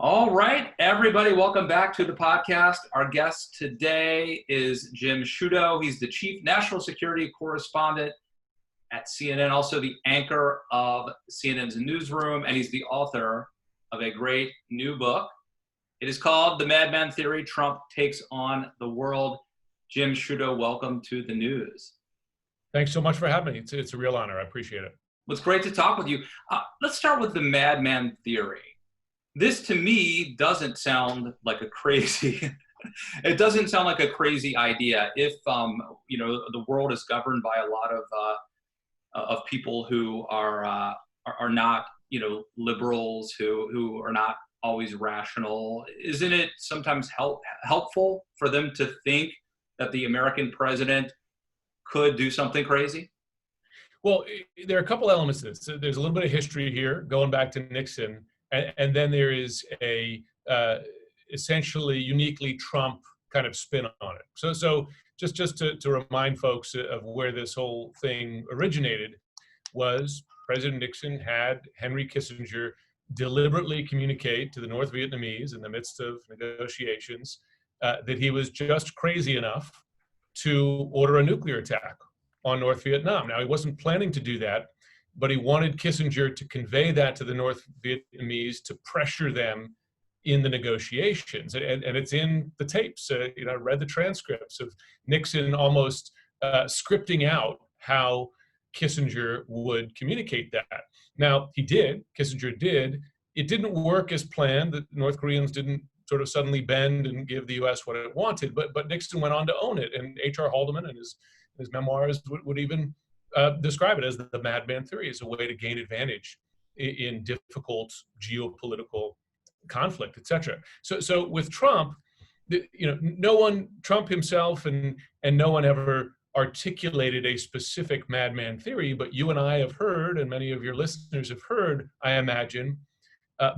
All right, everybody, welcome back to the podcast. Our guest today is Jim Sciutto. He's the Chief National Security Correspondent at CNN, also the anchor of CNN's Newsroom, and he's the author of a great new book. It is called The Madman Theory, Trump Takes on the World. Jim Sciutto, welcome to the news. Thanks so much for having me. It's a real honor. I appreciate it. Well, it's great to talk with you. Let's start with the Madman Theory. This, to me, doesn't sound like a crazy, it doesn't sound like a crazy idea if, the world is governed by a lot of people who are not, liberals, who are not always rational. Isn't it sometimes helpful for them to think that the American president could do something crazy? Well, there are a couple elements to this. There's a little bit of history here, going back to Nixon, and then there is a essentially uniquely Trump kind of spin on it. So just to remind folks of where this whole thing originated was President Nixon had Henry Kissinger deliberately communicate to the North Vietnamese in the midst of negotiations that he was just crazy enough to order a nuclear attack on North Vietnam. Now, he wasn't planning to do that, but he wanted Kissinger to convey that to the North Vietnamese to pressure them in the negotiations. And it's in the tapes. I read the transcripts of Nixon almost scripting out how Kissinger would communicate that. Now, Kissinger did. It didn't work as planned. The North Koreans didn't sort of suddenly bend and give the U.S. what it wanted, but Nixon went on to own it. And H.R. Haldeman and his memoirs would even describe it as the Madman Theory, as a way to gain advantage in difficult geopolitical conflict, etc. So with Trump, Trump himself and no one ever articulated a specific Madman Theory, but you and I have heard, and many of your listeners have heard, I imagine,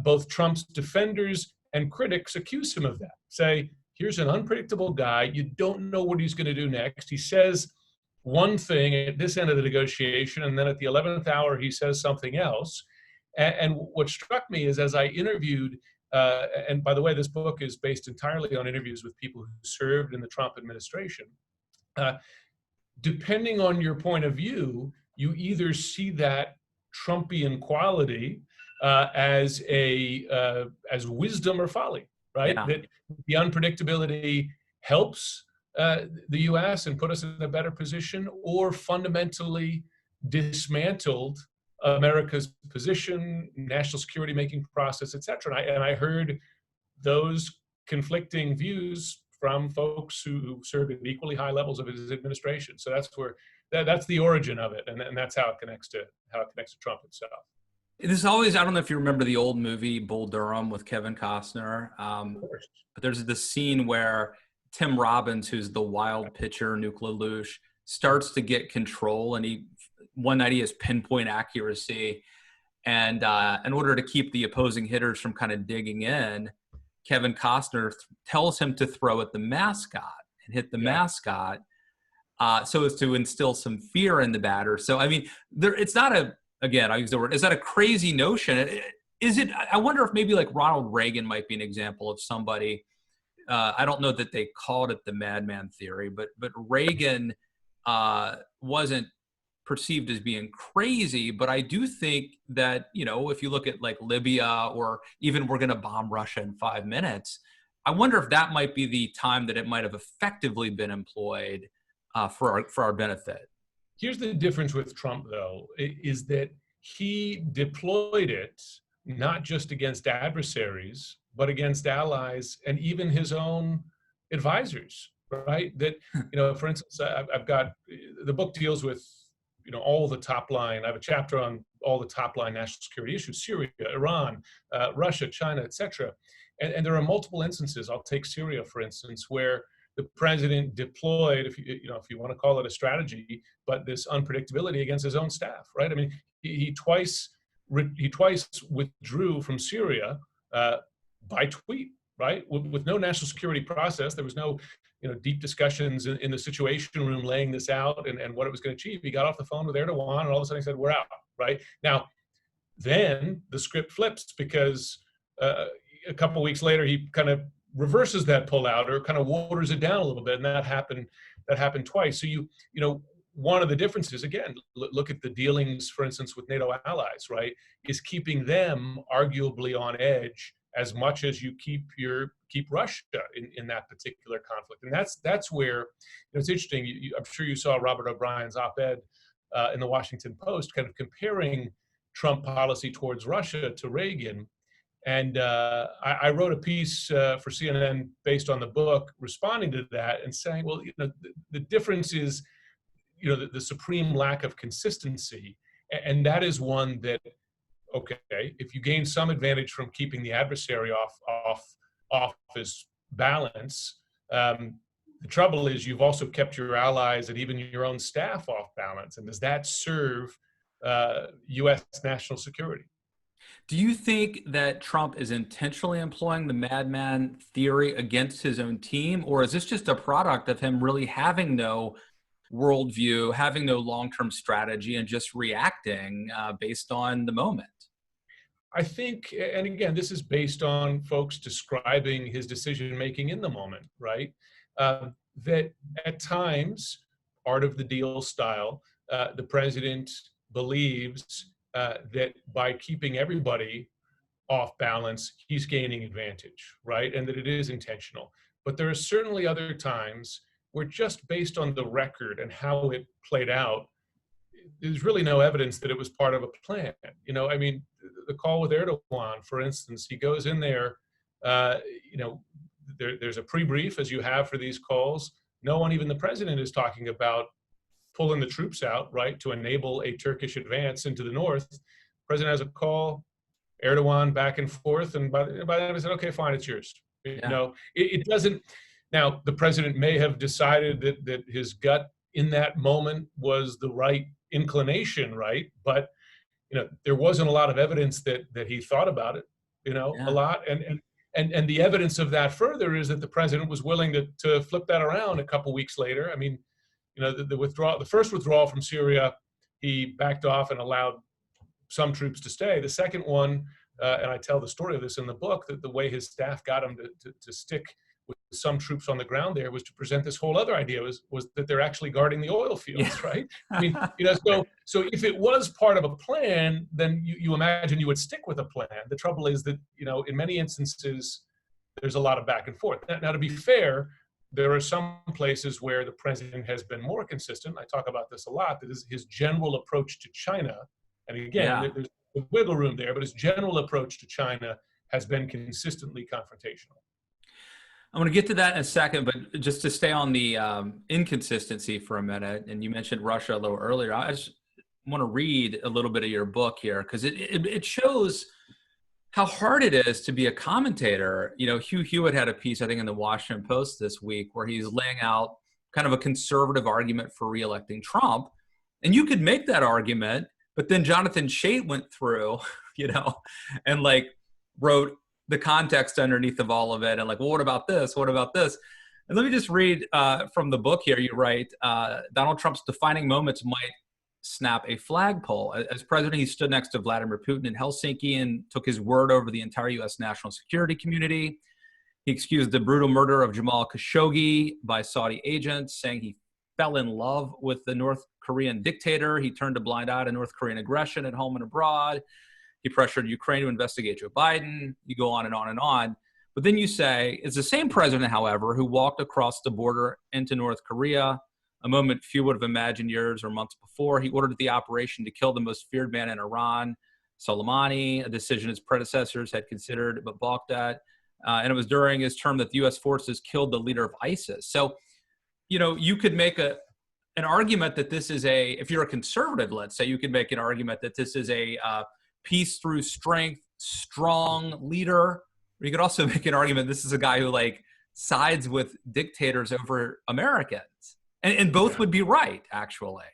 both Trump's defenders and critics accuse him of that. Say, here's an unpredictable guy. You don't know what he's going to do next. He says one thing at this end of the negotiation, and then at the 11th hour, he says something else. And what struck me is, as I interviewed, and by the way, this book is based entirely on interviews with people who served in the Trump administration. Depending on your point of view, you either see that Trumpian quality as wisdom or folly, right? Yeah. That the unpredictability helps the U.S. and put us in a better position, or fundamentally dismantled America's position, national security making process, et cetera. And I heard those conflicting views from folks who served at equally high levels of his administration. So that's the origin of it, and that's how it connects to Trump himself. This is always, I don't know if you remember the old movie Bull Durham with Kevin Costner, but there's this scene where Tim Robbins, who's the wild pitcher, Nuke LaLoosh, starts to get control, and one night he has pinpoint accuracy, and in order to keep the opposing hitters from kind of digging in, Kevin Costner tells him to throw at the mascot and hit the mascot, so as to instill some fear in the batter. So, I mean, it's not again, I use the word, is that a crazy notion? Is it, I wonder if maybe like Ronald Reagan might be an example of somebody, I don't know that they called it the Madman Theory, but Reagan wasn't perceived as being crazy, but I do think that, if you look at like Libya, or even we're going to bomb Russia in 5 minutes, I wonder if that might be the time that it might have effectively been employed for our benefit. Here's the difference with Trump, though, is that he deployed it not just against adversaries, but against allies and even his own advisors, right? That, for instance, I've got, the book deals with, all the top line. I have a chapter on all the top line national security issues: Syria, Iran, Russia, China, et cetera. And there are multiple instances. I'll take Syria, for instance, where the president deployed, if you want to call it a strategy, but this unpredictability against his own staff, right? I mean, he twice withdrew from Syria by tweet, right? With no national security process. There was no deep discussions in the Situation Room laying this out and what it was going to achieve. He got off the phone with Erdogan, and all of a sudden he said, "We're out," right? Now, then the script flips, because a couple of weeks later, he kind of reverses that pullout or kind of waters it down a little bit, and that happened twice. So you know, one of the differences, again, look at the dealings, for instance, with NATO allies, right, is keeping them arguably on edge as much as you keep Russia in that particular conflict. And that's where, you know, it's interesting. I'm sure you saw Robert O'Brien's op-ed in the Washington Post, kind of comparing Trump policy towards Russia to Reagan. And I wrote a piece for CNN based on the book, responding to that and saying, well, you know, the difference is, you know, the supreme lack of consistency, and that is one that, okay, if you gain some advantage from keeping the adversary off his balance, the trouble is you've also kept your allies and even your own staff off balance, and does that serve U.S. national security? Do you think that Trump is intentionally employing the madman theory against his own team, or is this just a product of him really having no worldview, having no long-term strategy, and just reacting based on the moment? I think, and again, this is based on folks describing his decision-making in the moment, right? That at times, art of the deal style, the president believes that by keeping everybody off balance, he's gaining advantage, right? And that it is intentional. But there are certainly other times where, just based on the record and how it played out, there's really no evidence that it was part of a plan. You know, I mean, the call with Erdogan, for instance, he goes in there, you know, there's a pre-brief, as you have for these calls. No one, even the president, is talking about pulling the troops out, right, to enable a Turkish advance into the north. The president has a call, Erdogan back and forth, and by then he said, okay, fine, it's yours. You know, it doesn't. Now, the president may have decided that his gut in that moment was the right inclination, right? But, you know, there wasn't a lot of evidence that he thought about it, you know, a lot. And the evidence of that further is that the president was willing to flip that around a couple weeks later. I mean, you know, the first withdrawal from Syria, he backed off and allowed some troops to stay. The second one, and I tell the story of this in the book, that the way his staff got him to stick with some troops on the ground there was to present this whole other idea, was that they're actually guarding the oil fields, right? I mean, you know, so if it was part of a plan, then you imagine you would stick with a plan. The trouble is that, you know, in many instances, there's a lot of back and forth. Now, to be fair, there are some places where the president has been more consistent. I talk about this a lot, that is his general approach to China. And again, there's a wiggle room there, but his general approach to China has been consistently confrontational. I'm going to get to that in a second, but just to stay on the inconsistency for a minute, and you mentioned Russia a little earlier, I just want to read a little bit of your book here, because it shows how hard it is to be a commentator. You know, Hugh Hewitt had a piece, I think, in the Washington Post this week where he's laying out kind of a conservative argument for reelecting Trump. And you could make that argument, but then Jonathan Chait went through, you know, and like wrote the context underneath of all of it. And like, well, what about this? What about this? And let me just read from the book here. You write, Donald Trump's defining moments might snap a flagpole. As president, he stood next to Vladimir Putin in Helsinki and took his word over the entire U.S. national security community. He excused the brutal murder of Jamal Khashoggi by Saudi agents, saying he fell in love with the North Korean dictator. He turned a blind eye to North Korean aggression at home and abroad. He pressured Ukraine to investigate Joe Biden. You go on and on and on. But then you say, it's the same president, however, who walked across the border into North Korea, a moment few would have imagined years or months before. He ordered the operation to kill the most feared man in Iran, Soleimani, a decision his predecessors had considered but balked at. And it was during his term that the U.S. forces killed the leader of ISIS. So, you know, you could make an argument that this is if you're a conservative, let's say, you could make an argument that this is a peace through strength, strong leader. Or you could also make an argument this is a guy who like sides with dictators over Americans. And both would be right, actually.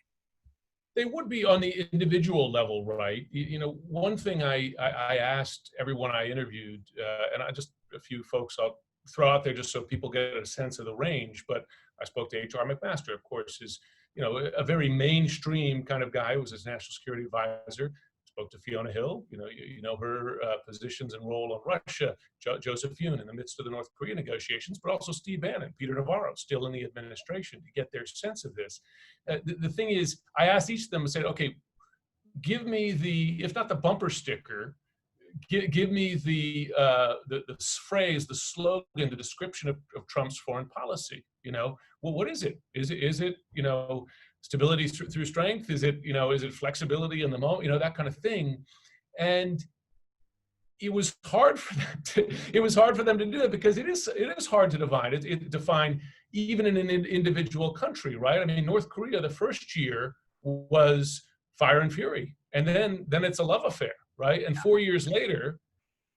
They would be on the individual level, right? You know, one thing I asked everyone I interviewed, and just a few folks I'll throw out there just so people get a sense of the range, but I spoke to H.R. McMaster, of course, is, you know, a very mainstream kind of guy who was his national security advisor. spoke to Fiona Hill, you know her positions and role on Russia, Joseph Yun in the midst of the North Korea negotiations, but also Steve Bannon, Peter Navarro, still in the administration, to get their sense of this. The thing is, I asked each of them and said, okay, give me the, if not the bumper sticker, give me the phrase, the slogan, the description of Trump's foreign policy. Well, what is it? Is it stability through strength? Is it flexibility in the moment? That kind of thing. And it was hard for them to do that, because it is hard to define even in an individual country, right? I mean, North Korea, the first year was fire and fury, and then it's a love affair, right? And 4 years later,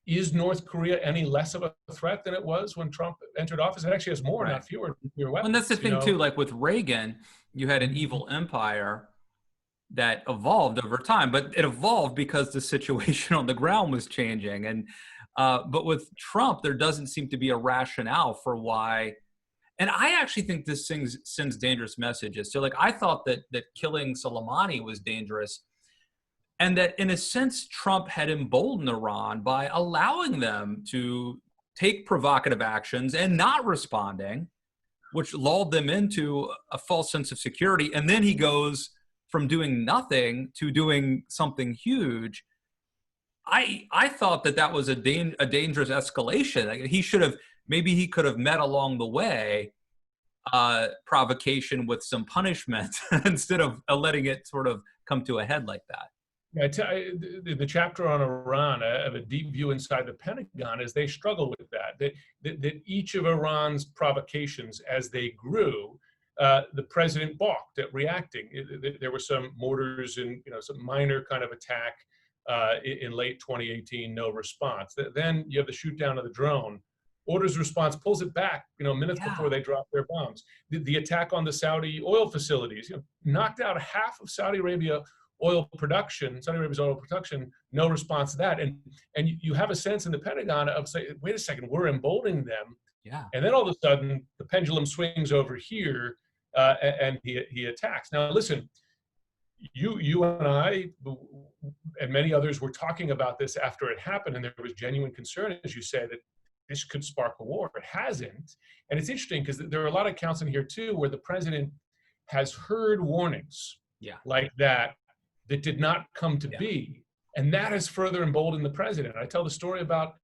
is North Korea any less of a threat than it was when Trump entered office? It actually has more, Right. not fewer nuclear weapons. And that's the thing too, like with Reagan, you had an evil empire that evolved over time, but it evolved because the situation on the ground was changing. And but with Trump, there doesn't seem to be a rationale for why. And I actually think this sends dangerous messages. So like, I thought that killing Soleimani was dangerous, and that in a sense, Trump had emboldened Iran by allowing them to take provocative actions and not responding, which lulled them into a false sense of security. And then he goes from doing nothing to doing something huge. I thought that was a dangerous escalation. Like, maybe he could have met along the way provocation with some punishment instead of letting it sort of come to a head like that. The chapter on Iran, of a deep view inside the Pentagon, is they struggle with that each of Iran's provocations as they grew, the president balked at reacting. There were some mortars and some minor kind of attack in late 2018, no response. Then you have the shoot down of the drone. Orders response pulls it back, minutes before they drop their bombs. The attack on the Saudi oil facilities, knocked out half of Saudi Arabia's oil production, no response to that. And you have a sense in the Pentagon of saying, wait a second, we're emboldening them. Yeah. And then all of a sudden, the pendulum swings over here, and he attacks. Now, listen, you and I and many others were talking about this after it happened, and there was genuine concern, as you say, that this could spark a war. It hasn't. And it's interesting because there are a lot of accounts in here too where the president has heard warnings like that did not come to be. And that has further emboldened the president. I tell the story about,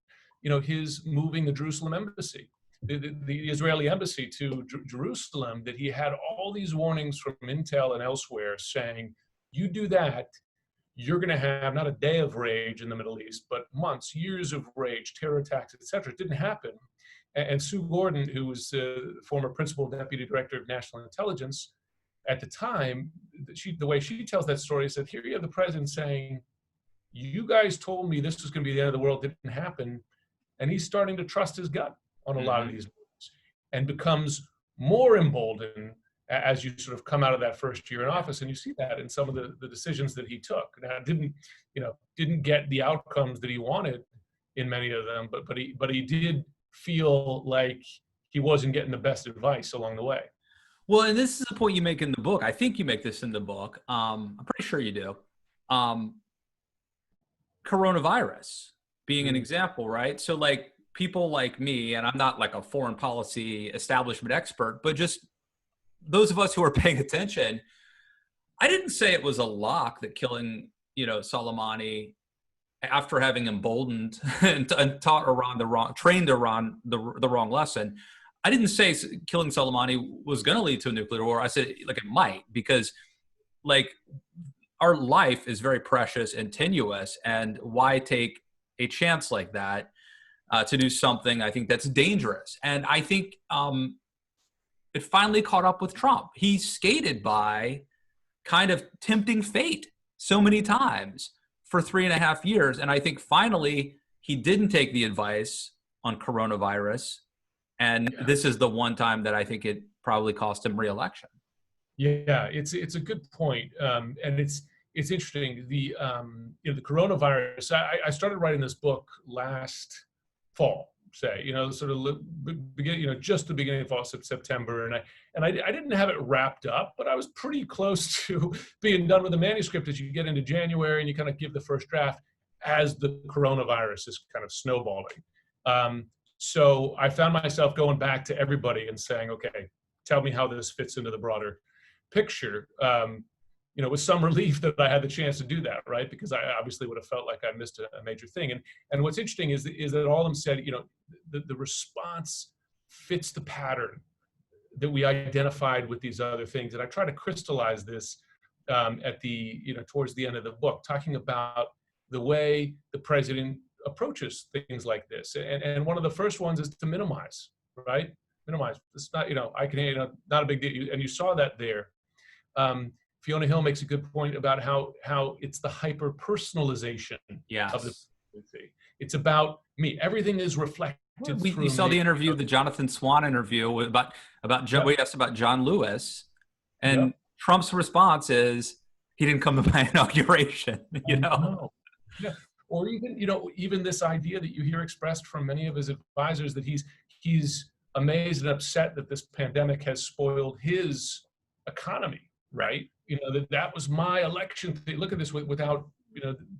his moving the Jerusalem embassy, the Israeli embassy to Jerusalem, that he had all these warnings from Intel and elsewhere saying, you do that, you're going to have not a day of rage in the Middle East, but months, years of rage, terror attacks, etc. It didn't happen. And Sue Gordon, who was the former principal deputy director of national intelligence at the time, the way she tells that story is that here you have the president saying, you guys told me this was going to be the end of the world, didn't happen. And he's starting to trust his gut on a lot of these moves, and becomes more emboldened as you sort of come out of that first year in office. And you see that in some of the decisions that he took. Now, didn't get the outcomes that he wanted in many of them, but he did feel like he wasn't getting the best advice along the way. Well, and this is the point you make in the book. I think you make this in the book. I'm pretty sure you do. Coronavirus being an example, right? So like people like me, and I'm not like a foreign policy establishment expert, but just those of us who are paying attention, I didn't say it was a lock that killing, Soleimani, after having emboldened and taught Iran trained Iran the wrong lesson. I didn't say killing Soleimani was going to lead to a nuclear war. I said like it might, because like our life is very precious and tenuous, and why take a chance like that to do something I think that's dangerous. And I think it finally caught up with Trump. He skated by kind of tempting fate so many times for 3.5 years. And I think finally he didn't take the advice on coronavirus. And this is the one time that I think it probably cost him re-election. Yeah, it's a good point. And it's interesting. The coronavirus, I started writing this book last fall. say, sort of begin, just the beginning of September, and I didn't have it wrapped up, but I was pretty close to being done with the manuscript as you get into January and you kind of give the first draft as the coronavirus is kind of snowballing. So I found myself going back to everybody and saying, okay, tell me how this fits into the broader picture. With some relief that I had the chance to do that, right? Because I obviously would have felt like I missed a major thing. And what's interesting is that all of them said, the response fits the pattern that we identified with these other things. And I try to crystallize this at the, towards the end of the book, talking about the way the president approaches things like this. And one of the first ones is to minimize, right? Minimize. It's not, not a big deal. And you saw that there. Fiona Hill makes a good point about how it's the hyper-personalization of the presidency. It's about me. Everything is reflected. You saw the interview, the Jonathan Swan interview about we asked about John Lewis, and Trump's response is he didn't come to my inauguration. Yeah. Or even this idea that you hear expressed from many of his advisors that he's amazed and upset that this pandemic has spoiled his economy. Right? That was my election. Look at this without,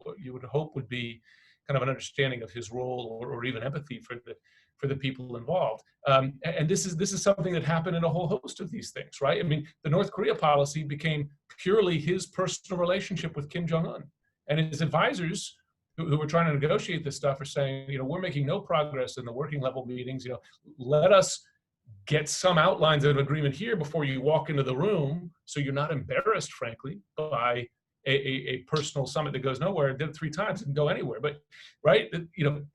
what you would hope would be kind of an understanding of his role or even empathy for the people involved. And this is something that happened in a whole host of these things, right? I mean, the North Korea policy became purely his personal relationship with Kim Jong-un. And his advisors who were trying to negotiate this stuff are saying, we're making no progress in the working level meetings. Let us get some outlines of agreement here before you walk into the room, so you're not embarrassed, frankly, by a personal summit that goes nowhere. Did it 3 times, didn't go anywhere. But right,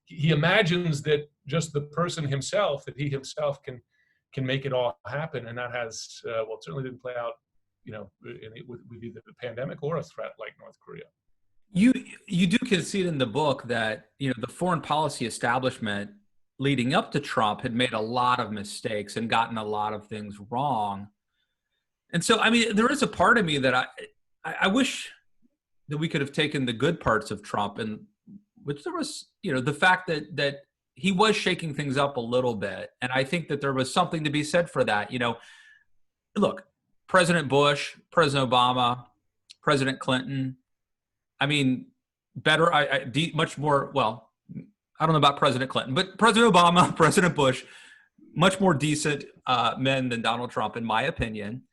he imagines that just the person himself, that he himself can make it all happen, and that has it certainly didn't play out, with either the pandemic or a threat like North Korea. You do concede in the book that the foreign policy establishment leading up to Trump had made a lot of mistakes and gotten a lot of things wrong. And so, I mean, there is a part of me that I wish that we could have taken the good parts of Trump, and which there was, the fact that he was shaking things up a little bit. And I think that there was something to be said for that. Look, President Bush, President Obama, President Clinton, I mean, much more, well, I don't know about President Clinton, but President Obama, President Bush, much more decent men than Donald Trump, in my opinion.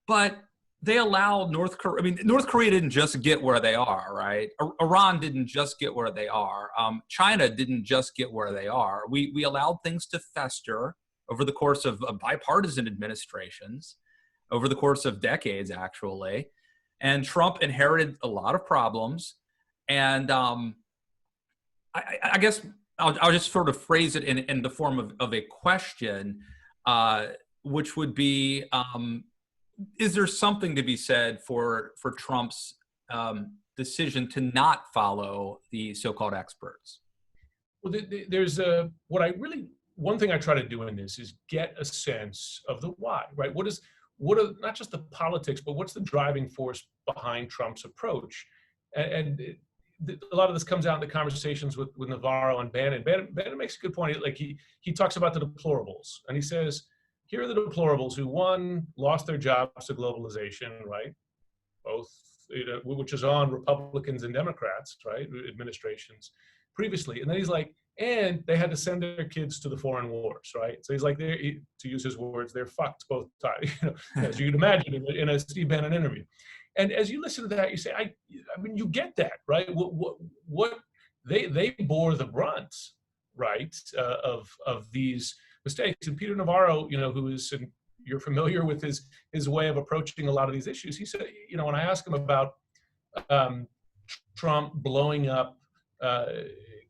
But they allowed North Korea. I mean, North Korea didn't just get where they are, right? Iran didn't just get where they are. China didn't just get where they are. We allowed things to fester over the course of bipartisan administrations, over the course of decades, actually. And Trump inherited a lot of problems. And I guess I'll just sort of phrase it in the form of a question, which would be, is there something to be said for Trump's decision to not follow the so-called experts? Well, there's one thing I try to do in this is get a sense of the why, right? What are not just the politics, but what's the driving force behind Trump's approach? And a lot of this comes out in the conversations with Navarro and Bannon. Bannon makes a good point. Like he talks about the deplorables, and he says, here are the deplorables who, one, lost their jobs to globalization, right? Both, which is on Republicans and Democrats, right? Administrations previously. And then he's like, and they had to send their kids to the foreign wars, right? So he's like, to use his words, they're fucked both times, as you'd imagine in a Steve Bannon interview. And as you listen to that, you say, I mean, you get that, right? What they bore the brunt, right, of these mistakes. And Peter Navarro, who is, and you're familiar with his way of approaching a lot of these issues. He said, when I ask him about Trump blowing up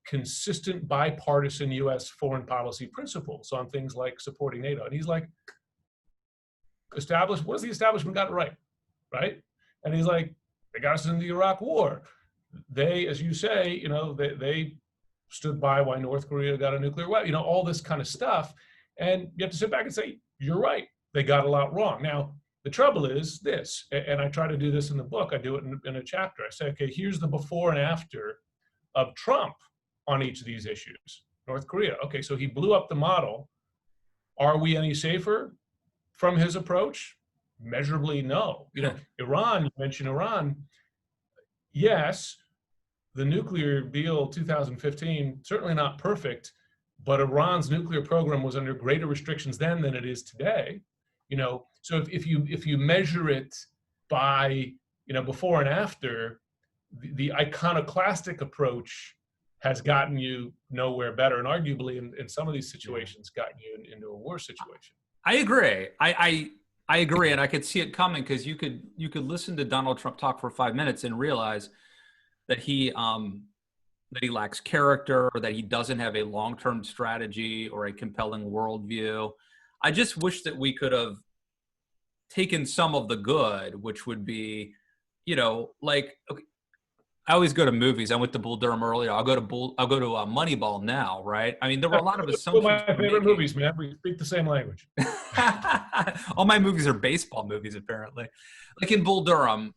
consistent bipartisan U.S. foreign policy principles on things like supporting NATO, and he's like, what has the establishment got right? And he's like, they got us in the Iraq War. They, as you say, they stood by why North Korea got a nuclear weapon, all this kind of stuff. And you have to sit back and say, you're right. They got a lot wrong. Now, the trouble is this, and I try to do this in the book. I do it in a chapter. I say, okay, here's the before and after of Trump on each of these issues, North Korea. Okay, so he blew up the model. Are we any safer from his approach? Measurably, no. Iran, you mentioned Iran. Yes, the nuclear deal 2015, certainly not perfect, but Iran's nuclear program was under greater restrictions then than it is today. So if you measure it by, before and after, the iconoclastic approach has gotten you nowhere better, and arguably in some of these situations gotten you into a worse situation. I agree. I agree, and I could see it coming, because you could listen to Donald Trump talk for 5 minutes and realize that he lacks character, or that he doesn't have a long-term strategy or a compelling worldview. I just wish that we could have taken some of the good, which would be, like, okay, I always go to movies. I went to Bull Durham earlier. I'll go to Moneyball now, right? I mean, there were a lot of assumptions. One of my favorite movies, man. We speak the same language. All my movies are baseball movies, apparently. Like in Bull Durham,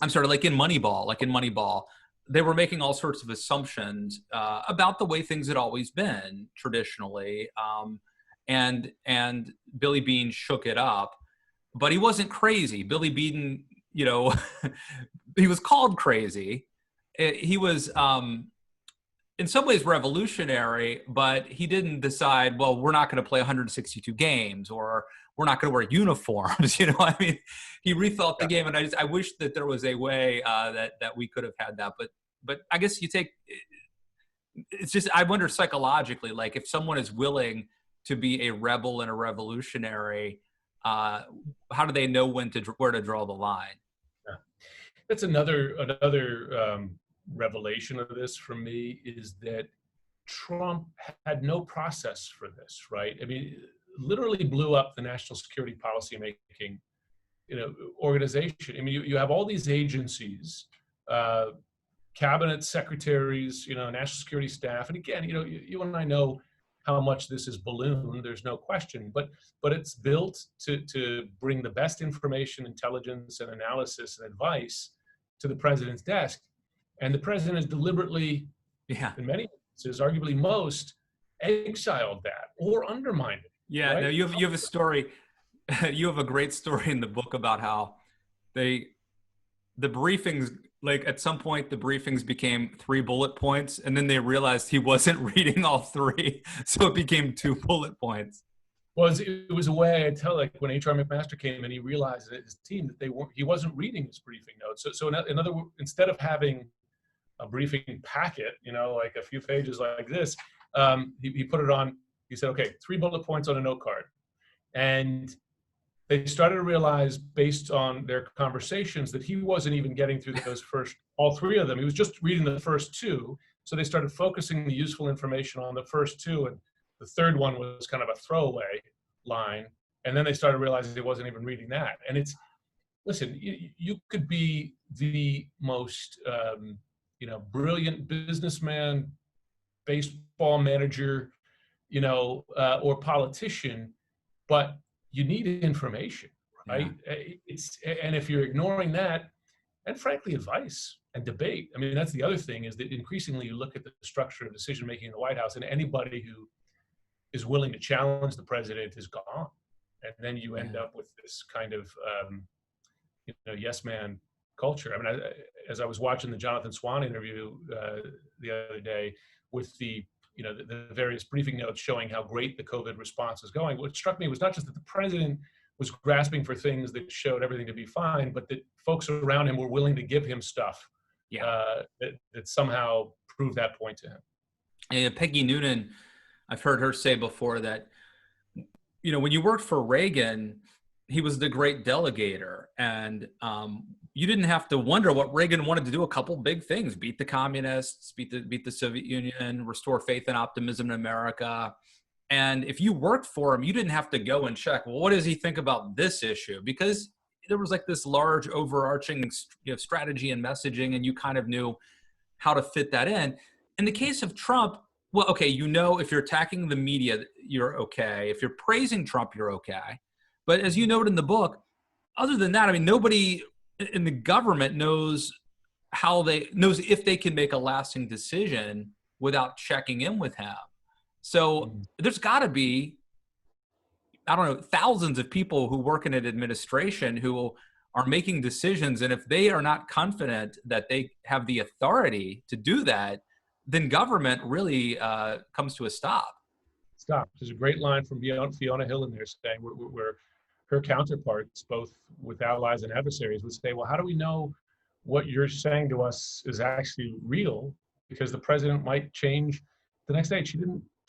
like in Moneyball, they were making all sorts of assumptions about the way things had always been traditionally. And Billy Beane shook it up, but he wasn't crazy. Billy Beane, he was called crazy. He was in some ways revolutionary, but he didn't decide, well, we're not going to play 162 games, or we're not going to wear uniforms. I mean, he rethought the game, and I wish that there was a way that we could have had that. But I guess it's just, I wonder psychologically, like, if someone is willing to be a rebel and a revolutionary, how do they know where to draw the line? Yeah. That's another revelation of this for me, is that Trump had no process for this, right? I mean, literally blew up the national security policy making, organization. I mean, you have all these agencies, cabinet secretaries, national security staff, and again, you and I know how much this is ballooned. There's no question, but it's built to bring the best information, intelligence, and analysis and advice to the president's desk. And the president has deliberately, in many instances, arguably most, exiled that or undermined it. Yeah, right? No, you have a story. You have a great story in the book about how the briefings, like, at some point the briefings became 3 bullet points, and then they realized he wasn't reading all 3, so it became 2 bullet points. Well, it was a way I tell, like, when H.R. McMaster came in, he realized that his team that he wasn't reading his briefing notes. So in other words, instead of having a briefing packet, like a few pages like this, he put it on. He said, okay, 3 bullet points on a note card. And they started to realize, based on their conversations, that he wasn't even getting through all 3 of them. He was just reading the first 2. So they started focusing the useful information on the first 2. And the third one was kind of a throwaway line. And then they started realizing he wasn't even reading that. And listen, you could be the most, brilliant businessman, baseball manager, or politician, but you need information, right? Yeah. And if you're ignoring that, and frankly, advice and debate. I mean, that's the other thing, is that increasingly you look at the structure of decision-making in the White House, and anybody who is willing to challenge the president is gone. And then you end up with this kind of, yes man culture. I mean, as I was watching the Jonathan Swan interview the other day with the various briefing notes showing how great the COVID response is going, what struck me was not just that the president was grasping for things that showed everything to be fine, but that folks around him were willing to give him stuff that somehow proved that point to him. And Peggy Noonan, I've heard her say before that, when you worked for Reagan, he was the great delegator, and you didn't have to wonder what Reagan wanted to do. A couple big things: beat the communists, beat the Soviet Union, restore faith and optimism in America. And if you worked for him, you didn't have to go and check, well, what does he think about this issue? Because there was like this large overarching strategy and messaging, and you kind of knew how to fit that in. In the case of Trump, well, okay, if you're attacking the media, you're okay. If you're praising Trump, you're okay. But as you note in the book, other than that, I mean, nobody in the government knows if they can make a lasting decision without checking in with him. So there's got to be, I don't know, thousands of people who work in an administration who are making decisions. And if they are not confident that they have the authority to do that, then government really comes to a stop. Stop. There's a great line from Fiona Hill in there saying where her counterparts, both with allies and adversaries, would say, well, how do we know what you're saying to us is actually real? Because the president might change the next day. She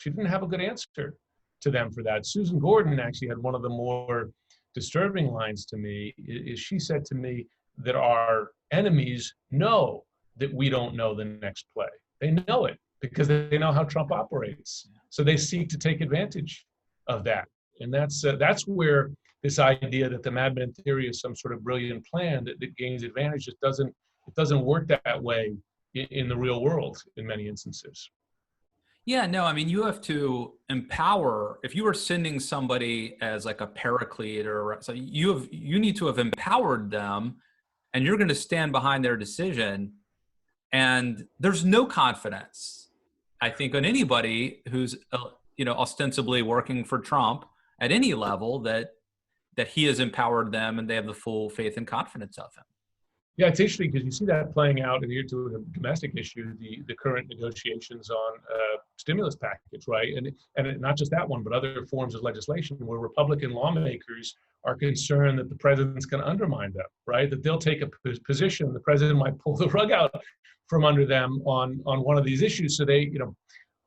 didn't have a good answer to them for that. Susan Gordon actually had one of the more disturbing lines to me. Is she said to me that our enemies know that we don't know the next play. They know it because they know how Trump operates. So they seek to take advantage of that. And that's where this idea that the Madman Theory is some sort of brilliant plan that gains advantage just doesn't work that way in the real world in many instances. Yeah, no, I mean, you have to empower. If you are sending somebody as like a paraclete, or so, you need to have empowered them, and you're going to stand behind their decision. And there's no confidence, I think, on anybody who's ostensibly working for Trump at any level that he has empowered them and they have the full faith and confidence of him. Yeah, it's interesting because you see that playing out in here to a domestic issue, the current negotiations on stimulus package, right? And not just that one, but other forms of legislation where Republican lawmakers are concerned that the president's going to undermine them, right? That they'll take a position, the president might pull the rug out from under them on one of these issues. So they,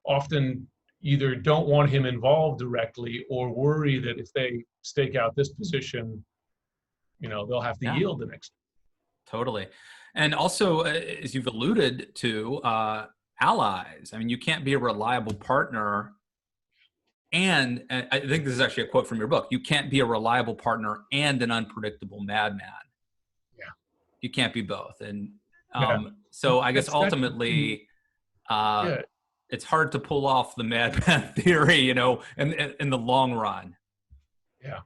often either don't want him involved directly or worry that if they stake out this position, they'll have to yield the next. Totally. And also, as you've alluded to, allies. I mean, you can't be a reliable partner. And I think this is actually a quote from your book. You can't be a reliable partner and an unpredictable madman. Yeah. You can't be both. And so I guess ultimately, it's hard to pull off the Madman Theory, in the long run. Yeah.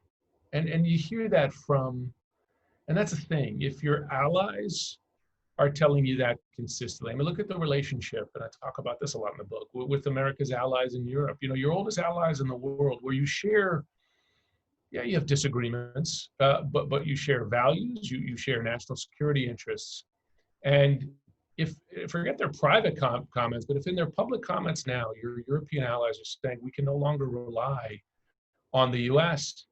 And you hear that from, and that's the thing, if your allies are telling you that consistently, I mean, look at the relationship, and I talk about this a lot in the book, with America's allies in Europe, your oldest allies in the world, where you share, you have disagreements, but you share values, you share national security interests. And if forget their private comments, but if in their public comments now, your European allies are saying we can no longer rely on the US,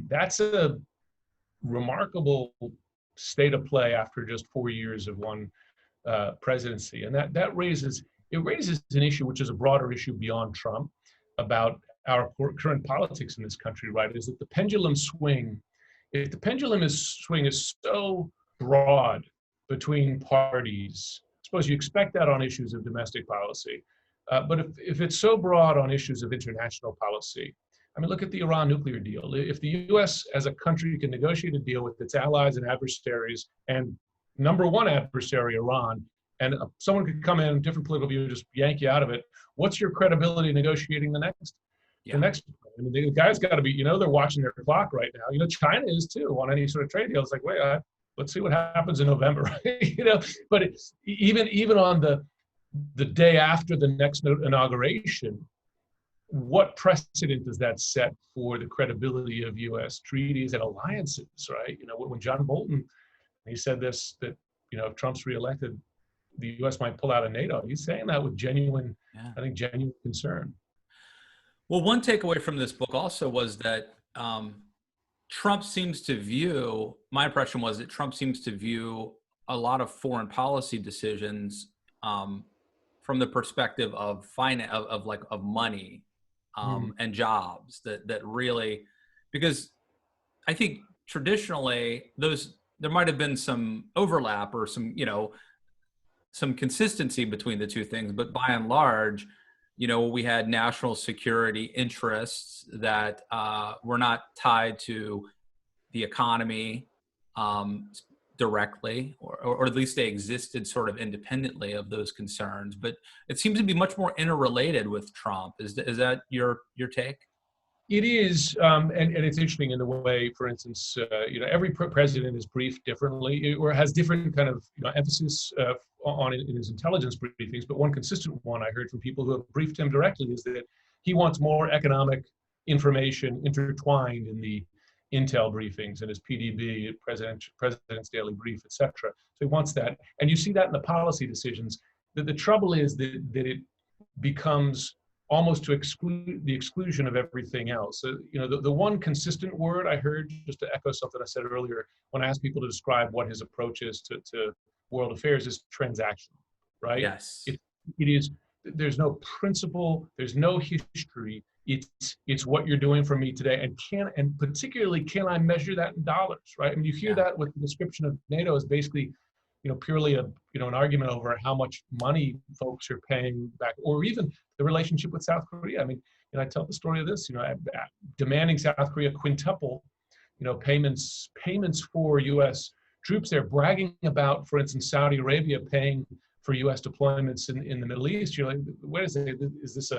that's a remarkable state of play after just 4 years of one presidency. And that raises an issue, which is a broader issue beyond Trump, about our current politics in this country, right? Is that the pendulum swing, if the pendulum swing is so broad between parties, I suppose you expect that on issues of domestic policy, but if it's so broad on issues of international policy, I mean, look at the Iran nuclear deal. If the US as a country can negotiate a deal with its allies and adversaries, and number one adversary, Iran, and someone could come in, different political view, just yank you out of it, what's your credibility negotiating the next? Yeah. The next, I mean, the guy's got to be, they're watching their clock right now. China is too on any sort of trade deal. It's like, wait, let's see what happens in November, But even on the day after the next inauguration, what precedent does that set for the credibility of U.S. treaties and alliances, right? When John Bolton, he said this, that, if Trump's reelected, the U.S. might pull out of NATO. He's saying that with genuine concern. Well, one takeaway from this book also was that Trump seems to view, my impression was that Trump seems to view a lot of foreign policy decisions from the perspective of of money. And jobs that really, because I think traditionally there might have been some overlap or some consistency between the two things, but by and large, we had national security interests that were not tied to the economy directly, or at least they existed sort of independently of those concerns. But it seems to be much more interrelated with Trump. Is that your take? It is, and it's interesting in the way, for instance, every president is briefed differently or has different kind of emphasis on in his intelligence briefings. But one consistent one I heard from people who have briefed him directly is that he wants more economic information intertwined in the intel briefings and his PDB, President's Daily Brief, etc. So he wants that. And you see that in the policy decisions. The trouble is that it becomes almost to the exclusion of everything else. So, the one consistent word I heard, just to echo something I said earlier, when I asked people to describe what his approach is to world affairs, is transactional, right? Yes. It is, there's no principle, there's no history. It's what you're doing for me today, and particularly, can I measure that in dollars, right? I mean, you hear that with the description of NATO as basically, purely an argument over how much money folks are paying back, or even the relationship with South Korea. I mean, I tell the story of this, demanding South Korea quintuple, payments for U.S. troops. They're bragging about, for instance, Saudi Arabia paying for U.S. deployments in the Middle East. You're like, wait a second, is this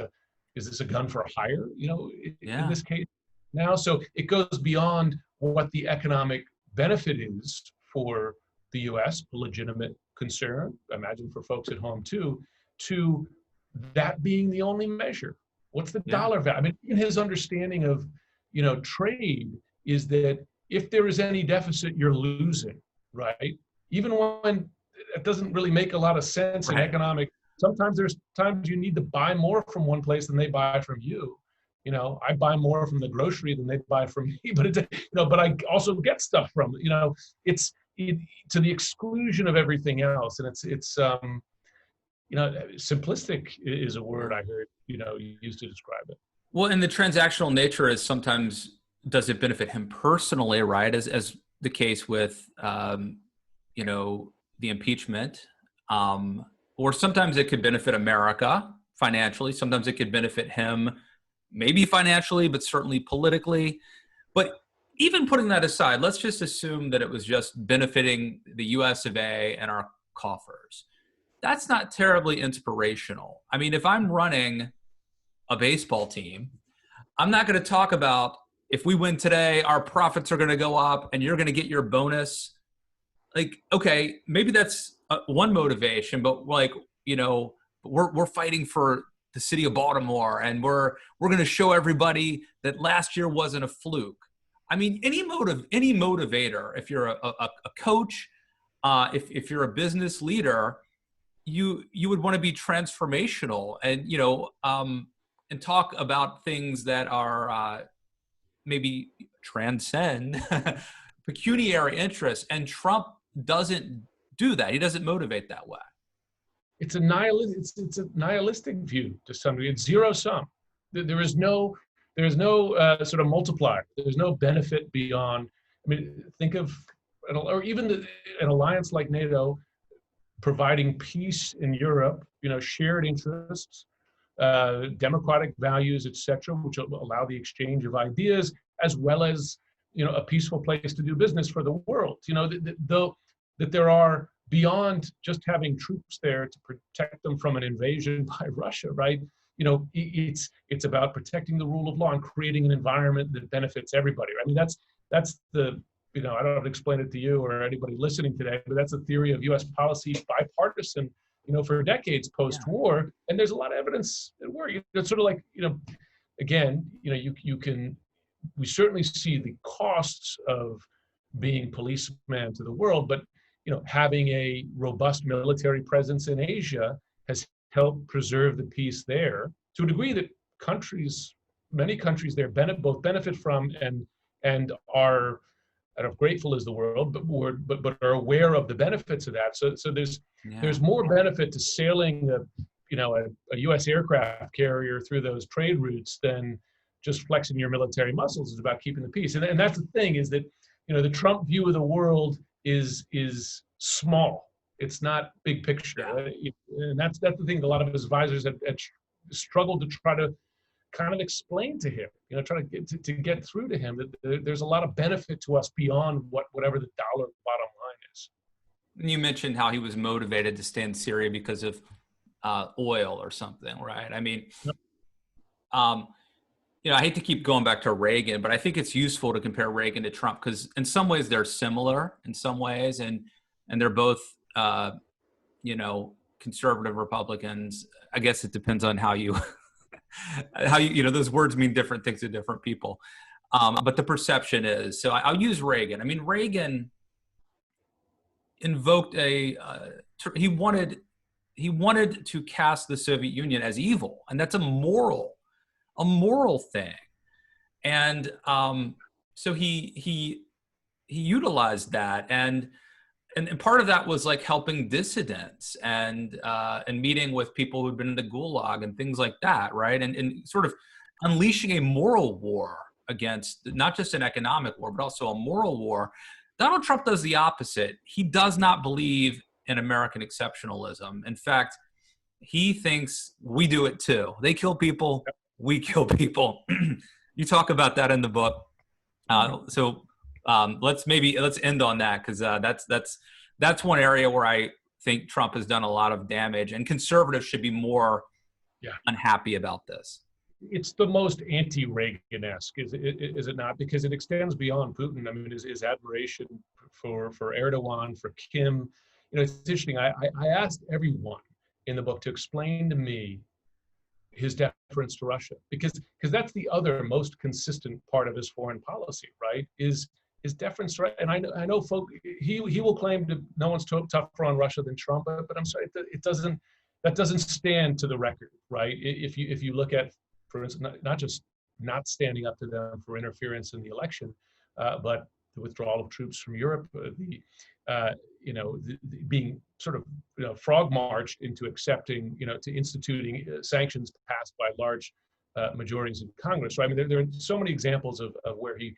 a gun for hire? In this case now. So it goes beyond what the economic benefit is for the U.S., a legitimate concern, I imagine for folks at home too, to that being the only measure. What's the dollar value? I mean, in his understanding of, trade is that if there is any deficit, you're losing, right? Even when it doesn't really make a lot of sense in economic, sometimes there's times you need to buy more from one place than they buy from you. I buy more from the grocery than they buy from me, but I also get stuff from, it's to the exclusion of everything else. And it's simplistic is a word I heard, used to describe it. Well, and the transactional nature is sometimes, does it benefit him personally, right? As the case with, the impeachment, or sometimes it could benefit America financially. Sometimes it could benefit him, maybe financially, but certainly politically. But even putting that aside, let's just assume that it was just benefiting the US of A and our coffers. That's not terribly inspirational. I mean, if I'm running a baseball team, I'm not going to talk about, if we win today, our profits are going to go up and you're going to get your bonus. Like, okay, maybe that's one motivation, but we're fighting for the city of Baltimore, and we're going to show everybody that last year wasn't a fluke. I mean, any motivator, if you're a coach, if you're a business leader, you would want to be transformational and talk about things that are maybe transcend pecuniary interests. And Trump doesn't do that. He doesn't motivate that way. It's a nihilistic view to some degree. It's zero sum. There is no sort of multiplier. There's no benefit beyond. I mean, think of, or even an alliance like NATO providing peace in Europe. Shared interests, democratic values, etc., which will allow the exchange of ideas, as well as a peaceful place to do business for the world. That there are, beyond just having troops there to protect them from an invasion by Russia, right? It's about protecting the rule of law and creating an environment that benefits everybody. I mean, that's the, I don't have to explain it to you or anybody listening today, but that's the theory of U.S. policy, bipartisan, for decades post-war. And there's a lot of evidence that it's sort of like, again, we certainly see the costs of being policeman to the world, but having a robust military presence in Asia has helped preserve the peace there to a degree that many countries there both benefit from and are, I don't know if grateful is the word, but are aware of the benefits of that. So there's more benefit to sailing a U.S. aircraft carrier through those trade routes than just flexing your military muscles. It's about keeping the peace. And that's the thing, is that the Trump view of the world is small. It's not big picture. And that's the thing a lot of his advisors have struggled to try to kind of explain to him, try to get through to him that there's a lot of benefit to us beyond whatever the dollar bottom line is. You mentioned how he was motivated to stay in Syria because of oil or something, right? I mean, I hate to keep going back to Reagan, but I think it's useful to compare Reagan to Trump because in some ways they're similar in some ways, and they're both, conservative Republicans. I guess it depends on how you how those words mean different things to different people. But the perception is, so I'll use Reagan. I mean, Reagan invoked he wanted to cast the Soviet Union as evil, and that's a moral thing. And so he utilized that, and part of that was like helping dissidents and meeting with people who'd been in the Gulag and things like that, right? And sort of unleashing a moral war against not just an economic war, but also a moral war. Donald Trump does the opposite. He does not believe in American exceptionalism. In fact, he thinks we do it too. They kill people, we kill people. You talk about that in the book. So let's end on that, because that's one area where I think Trump has done a lot of damage, and conservatives should be more unhappy about this. It's the most anti-Reagan-esque, is it not? Because it extends beyond Putin. I mean, his admiration for Erdogan, for Kim. It's interesting. I asked everyone in the book to explain to me his deference to Russia, because that's the other most consistent part of his foreign policy, right? Is deference to Russia. And I know folk, he will claim to no one's tougher on Russia than Trump, but I'm sorry, that doesn't stand to the record, right? If you look at, for instance, not just not standing up to them for interference in the election, but the withdrawal of troops from Europe, being sort of frog marched into accepting, to instituting sanctions passed by large majorities in Congress. So I mean, there are so many examples of where he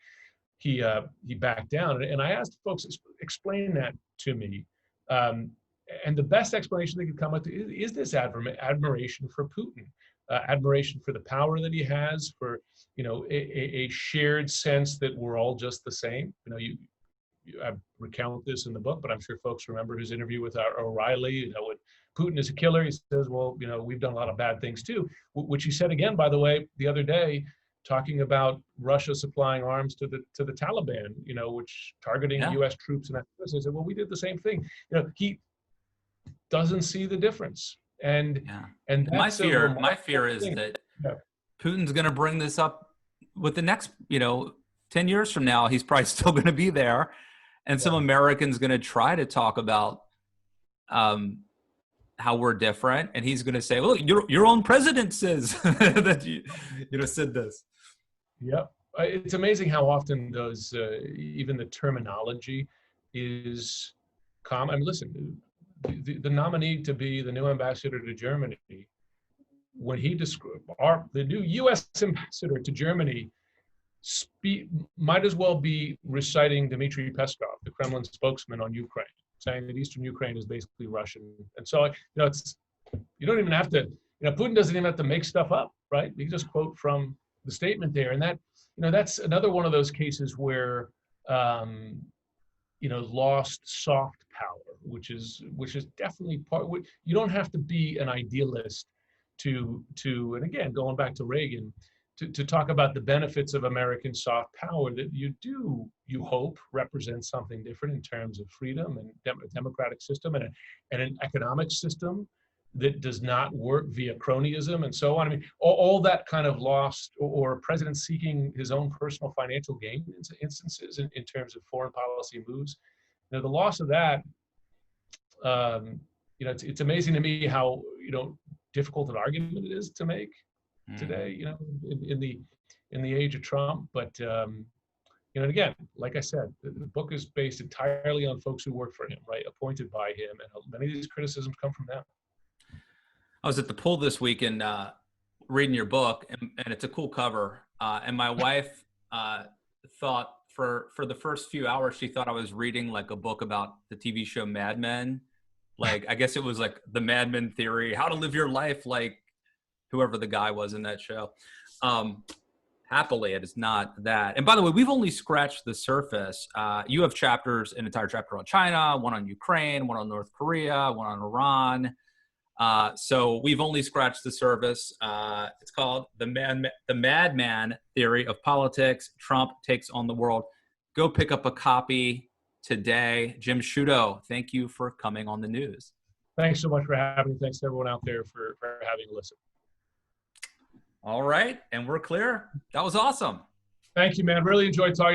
backed down, and I asked folks, explain that to me. And the best explanation they could come up to is this admiration for Putin, admiration for the power that he has, for a shared sense that we're all just the same. I recount this in the book, but I'm sure folks remember his interview with O'Reilly. When Putin is a killer, he says, well, we've done a lot of bad things too, which he said again, by the way, the other day, talking about Russia supplying arms to the Taliban, which targeting U.S. troops and Afghanistan. He said, well, we did the same thing. He doesn't see the difference. And my fear is that Putin's going to bring this up with the next, 10 years from now, he's probably still going to be there. And some Americans going to try to talk about how we're different. And he's going to say, well, your own president says that you said this. Yep. It's amazing how often those, even the terminology is common. I mean, listen, the nominee to be the new ambassador to Germany, when he described the new U.S. ambassador to Germany, might as well be reciting Dmitry Peskov, the Kremlin spokesman on Ukraine, saying that Eastern Ukraine is basically Russian. And so, you don't even have to, Putin doesn't even have to make stuff up, right? You just quote from the statement there. And that, that's another one of those cases where, lost soft power, which is definitely you don't have to be an idealist to, and again, going back to Reagan, to talk about the benefits of American soft power that you hope represents something different in terms of freedom and a democratic system and an economic system that does not work via cronyism and so on. I mean, all that kind of lost, or a president seeking his own personal financial gain instances in terms of foreign policy moves. The loss of that, it's amazing to me how, difficult an argument it is to make today, in the age of Trump. But, and again, like I said, the book is based entirely on folks who work for him, right? Appointed by him. And many of these criticisms come from them. I was at the pool this week and reading your book, and it's a cool cover. And my wife thought for the first few hours, she thought I was reading like a book about the TV show Mad Men. Like, I guess it was like the Madman Theory, how to live your life like whoever the guy was in that show. Happily, it is not that. And by the way, we've only scratched the surface. You have an entire chapter on China, one on Ukraine, one on North Korea, one on Iran. So we've only scratched the surface. It's called the Madman Theory of Politics. Trump Takes on the World. Go pick up a copy today. Jim Sciutto, thank you for coming on the news. Thanks so much for having me. Thanks to everyone out there for having a listen. All right, and we're clear. That was awesome. Thank you, man. Really enjoyed talking.